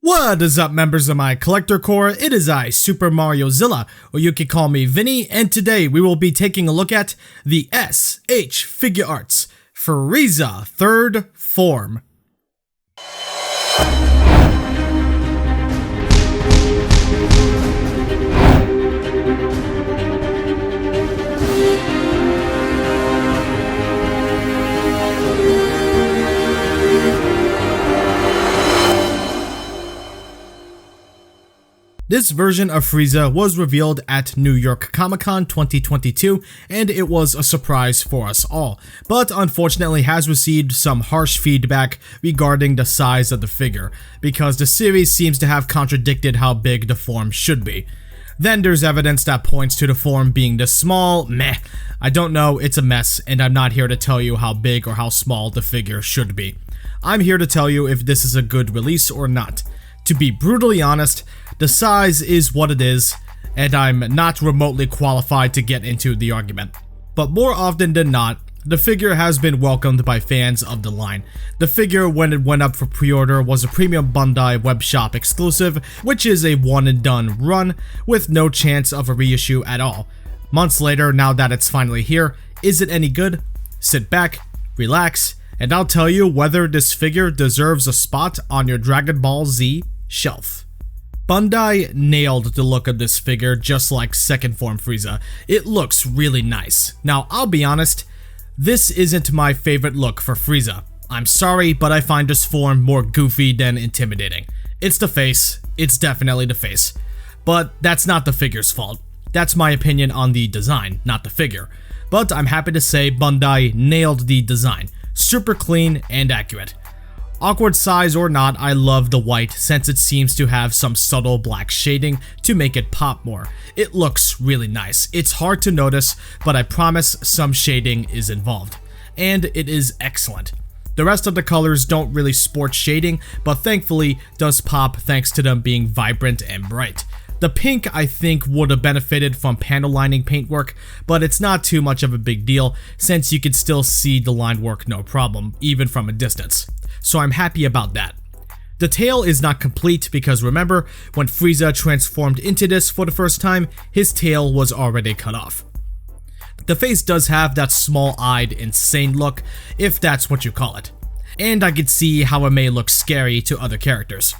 What is up, members of my collector corps? It is I, Super Mario Zilla, or you can call me Vinny, and today we will be taking a look at the S.H.Figuarts Frieza 3rd Form. This version of Frieza was revealed at New York Comic Con 2022, and it was a surprise for us all, but unfortunately has received some harsh feedback regarding the size of the figure, because the series seems to have contradicted how big the form should be. Then there's evidence that points to the form being this small. Meh, I don't know, it's a mess, and I'm not here to tell you how big or how small the figure should be. I'm here to tell you if this is a good release or not. To be brutally honest, the size is what it is, and I'm not remotely qualified to get into the argument. But more often than not, the figure has been welcomed by fans of the line. The figure, when it went up for pre-order, was a premium Bandai webshop exclusive, which is a one-and-done run, with no chance of a reissue at all. Months later, now that it's finally here, is it any good? Sit back, relax, and I'll tell you whether this figure deserves a spot on your Dragon Ball Z shelf. Bandai nailed the look of this figure just like second form Frieza. It looks really nice. Now, I'll be honest, this isn't my favorite look for Frieza. I'm sorry, but I find this form more goofy than intimidating. It's the face, it's definitely the face. But that's not the figure's fault. That's my opinion on the design, not the figure. But I'm happy to say Bandai nailed the design. Super clean and accurate. Awkward size or not, I love the white since it seems to have some subtle black shading to make it pop more. It looks really nice. It's hard to notice, but I promise some shading is involved. And it is excellent. The rest of the colors don't really sport shading, but thankfully does pop thanks to them being vibrant and bright. The pink, I think, would have benefited from panel lining paintwork, but it's not too much of a big deal since you can still see the line work no problem, even from a distance. So I'm happy about that. The tail is not complete because remember, when Frieza transformed into this for the first time, his tail was already cut off. The face does have that small-eyed, insane look, if that's what you call it. And I could see how it may look scary to other characters.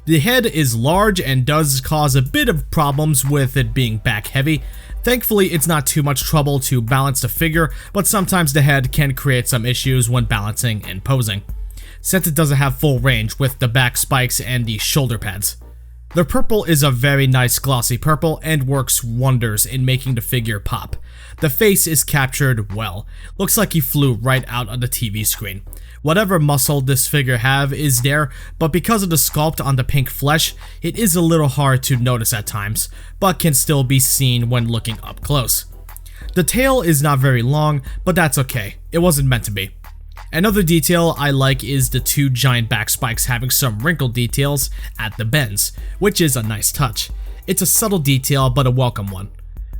The head is large and does cause a bit of problems with it being back heavy. Thankfully, it's not too much trouble to balance the figure, but sometimes the head can create some issues when balancing and posing, since it doesn't have full range with the back spikes and the shoulder pads. The purple is a very nice glossy purple and works wonders in making the figure pop. The face is captured well. Looks like he flew right out of the TV screen. Whatever muscle this figure have is there, but because of the sculpt on the pink flesh, it is a little hard to notice at times, but can still be seen when looking up close. The tail is not very long, but that's okay. It wasn't meant to be. Another detail I like is the two giant back spikes having some wrinkled details at the bends, which is a nice touch. It's a subtle detail, but a welcome one.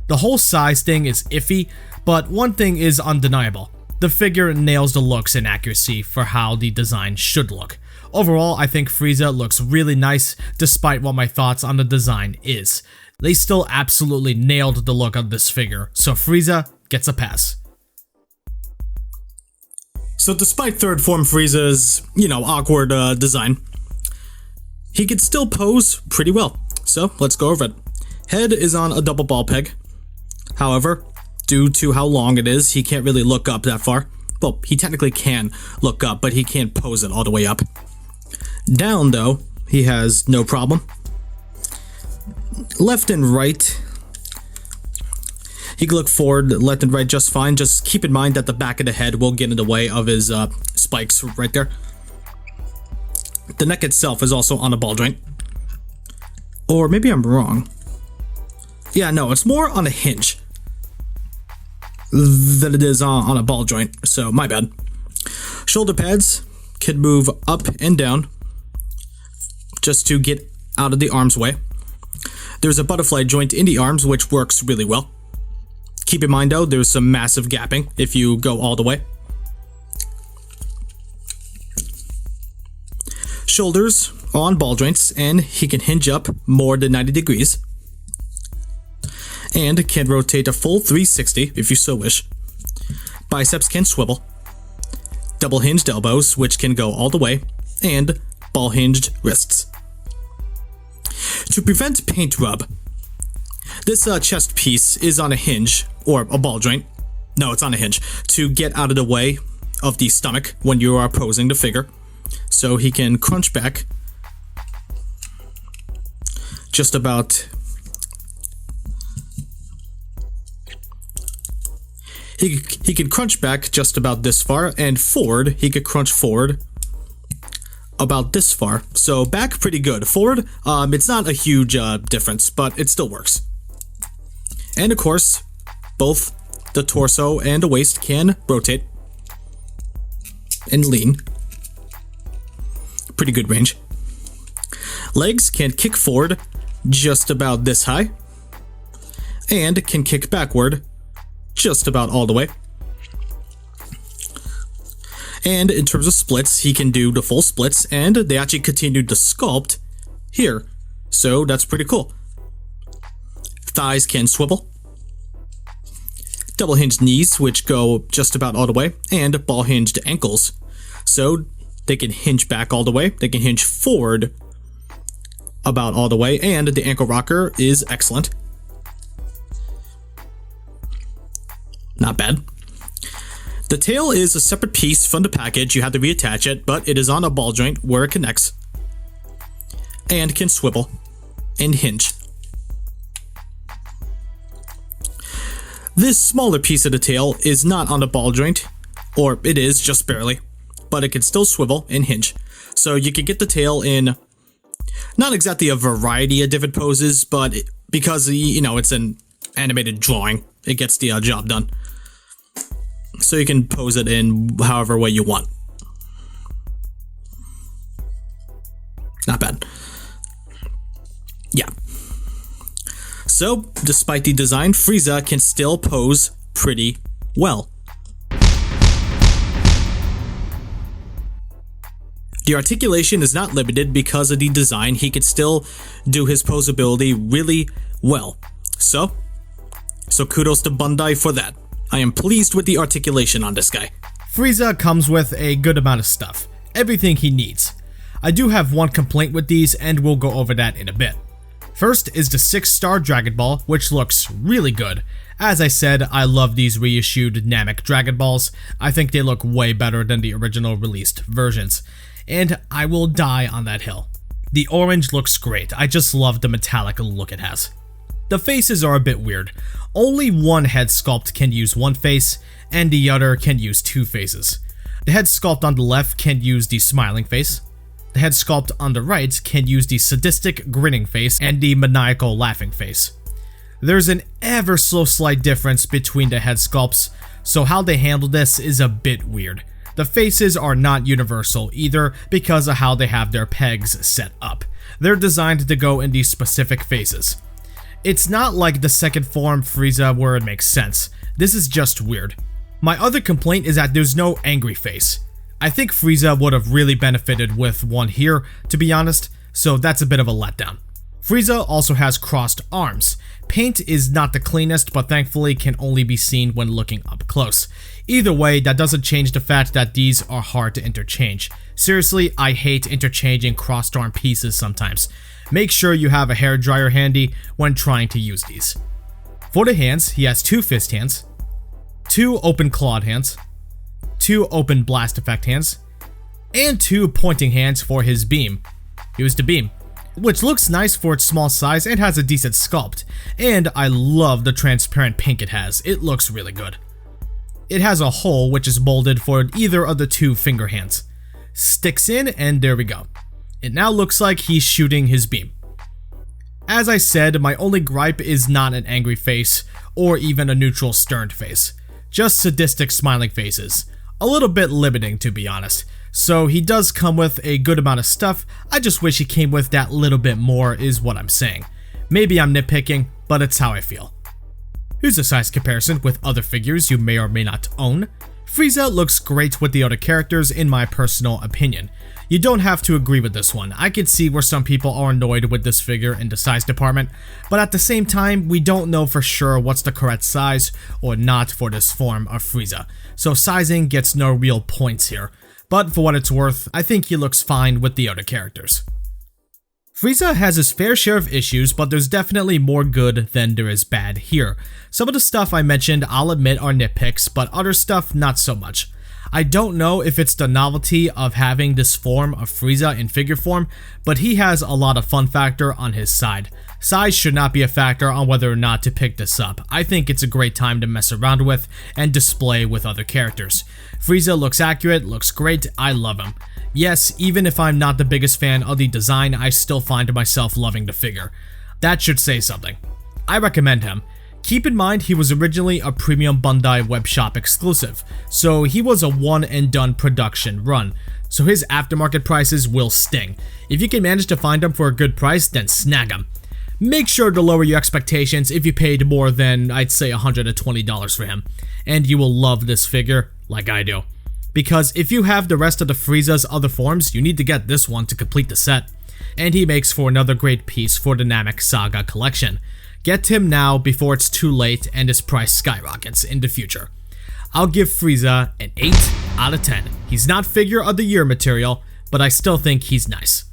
The whole size thing is iffy, but one thing is undeniable. The figure nails the looks and accuracy for how the design should look. Overall, I think Frieza looks really nice despite what my thoughts on the design is. They still absolutely nailed the look of this figure, so Frieza gets a pass. So despite third form Frieza's, awkward design, he could still pose pretty well. So let's go over it. Head is on a double ball peg. However, due to how long it is, he can't really look up that far. Well, he technically can look up, but he can't pose it all the way up. Down, though, he has no problem. Left and right, he can look forward, left and right just fine. Just keep in mind that the back of the head will get in the way of his spikes right there. The neck itself is also on a ball joint. Or maybe I'm wrong. Yeah, no, it's more on a hinge than it is on a ball joint, so my bad. Shoulder pads can move up and down just to get out of the arm's way. There's a butterfly joint in the arms, which works really well. Keep in mind though, there's some massive gapping if you go all the way. Shoulders on ball joints, and he can hinge up more than 90 degrees, and can rotate a full 360 if you so wish. Biceps can swivel, double hinged elbows, which can go all the way, and ball hinged wrists. To prevent paint rub, this chest piece is on a hinge, or a ball joint. No, it's on a hinge, to get out of the way of the stomach when you are posing the figure. So he can crunch back just about... He can crunch back just about this far, and forward, he could crunch forward about this far. So back, pretty good. Forward, it's not a huge difference, but it still works. And of course, both the torso and the waist can rotate and lean. Pretty good range. Legs can kick forward just about this high, and can kick backward just about all the way. And in terms of splits, he can do the full splits, and they actually continue to sculpt here, so that's pretty cool. Thighs can swivel, double hinged knees, which go just about all the way, and ball hinged ankles, so they can hinge back all the way, they can hinge forward about all the way, and the ankle rocker is excellent. Not bad. The tail is a separate piece from the package, you have to reattach it, but it is on a ball joint where it connects, and can swivel and hinge. This smaller piece of the tail is not on the ball joint, or it is just barely, but it can still swivel and hinge. So you can get the tail in not exactly a variety of different poses, but because, you know, it's an animated drawing, it gets the job done. So you can pose it in however way you want. Not bad. Yeah. So, despite the design, Frieza can still pose pretty well. The articulation is not limited because of the design. He can still do his posability really well. So kudos to Bandai for that. I am pleased with the articulation on this guy. Frieza comes with a good amount of stuff, everything he needs. I do have one complaint with these, and we'll go over that in a bit. First is the 6-star Dragon Ball, which looks really good. As I said, I love these reissued Namek Dragon Balls. I think they look way better than the original released versions, and I will die on that hill. The orange looks great, I just love the metallic look it has. The faces are a bit weird. Only one head sculpt can use one face, and the other can use two faces. The head sculpt on the left can use the smiling face. The head sculpt on the right can use the sadistic grinning face and the maniacal laughing face. There's an ever so slight difference between the head sculpts, so how they handle this is a bit weird. The faces are not universal either because of how they have their pegs set up. They're designed to go in these specific faces. It's not like the second form Frieza where it makes sense. This is just weird. My other complaint is that there's no angry face. I think Frieza would have really benefited with one here, to be honest, so that's a bit of a letdown. Frieza also has crossed arms. Paint is not the cleanest, but thankfully can only be seen when looking up close. Either way, that doesn't change the fact that these are hard to interchange. Seriously, I hate interchanging crossed arm pieces sometimes. Make sure you have a hairdryer handy when trying to use these. For the hands, he has 2 fist hands, 2 open clawed hands, 2 open blast effect hands, and 2 pointing hands for his beam. Here's the beam, which looks nice for its small size and has a decent sculpt, and I love the transparent pink it has. It looks really good. It has a hole which is molded for either of the 2 finger hands. Sticks in, and there we go. It now looks like he's shooting his beam. As I said, my only gripe is not an angry face or even a neutral stern face, just sadistic smiling faces. A little bit limiting, to be honest. So he does come with a good amount of stuff. I just wish he came with that little bit more is what I'm saying. Maybe I'm nitpicking, but it's how I feel. Here's a size comparison with other figures you may or may not own. Frieza looks great with the other characters in my personal opinion. You don't have to agree with this one. I can see where some people are annoyed with this figure in the size department, but at the same time, we don't know for sure what's the correct size or not for this form of Frieza, so sizing gets no real points here. But for what it's worth, I think he looks fine with the other characters. Frieza has his fair share of issues, but there's definitely more good than there is bad here. Some of the stuff I mentioned I'll admit are nitpicks, but other stuff not so much. I don't know if it's the novelty of having this form of Frieza in figure form, but he has a lot of fun factor on his side. Size should not be a factor on whether or not to pick this up. I think it's a great time to mess around with and display with other characters. Frieza looks accurate, looks great, I love him. Yes, even if I'm not the biggest fan of the design, I still find myself loving the figure. That should say something. I recommend him. Keep in mind he was originally a premium Bandai webshop exclusive, so he was a one and done production run, so his aftermarket prices will sting. If you can manage to find him for a good price, then snag him. Make sure to lower your expectations if you paid more than, I'd say, $120 for him, and you will love this figure like I do. Because if you have the rest of the Frieza's other forms, you need to get this one to complete the set, and he makes for another great piece for the Namek Saga collection. Get him now before it's too late and his price skyrockets in the future. I'll give Frieza an 8 out of 10. He's not figure of the year material, but I still think he's nice.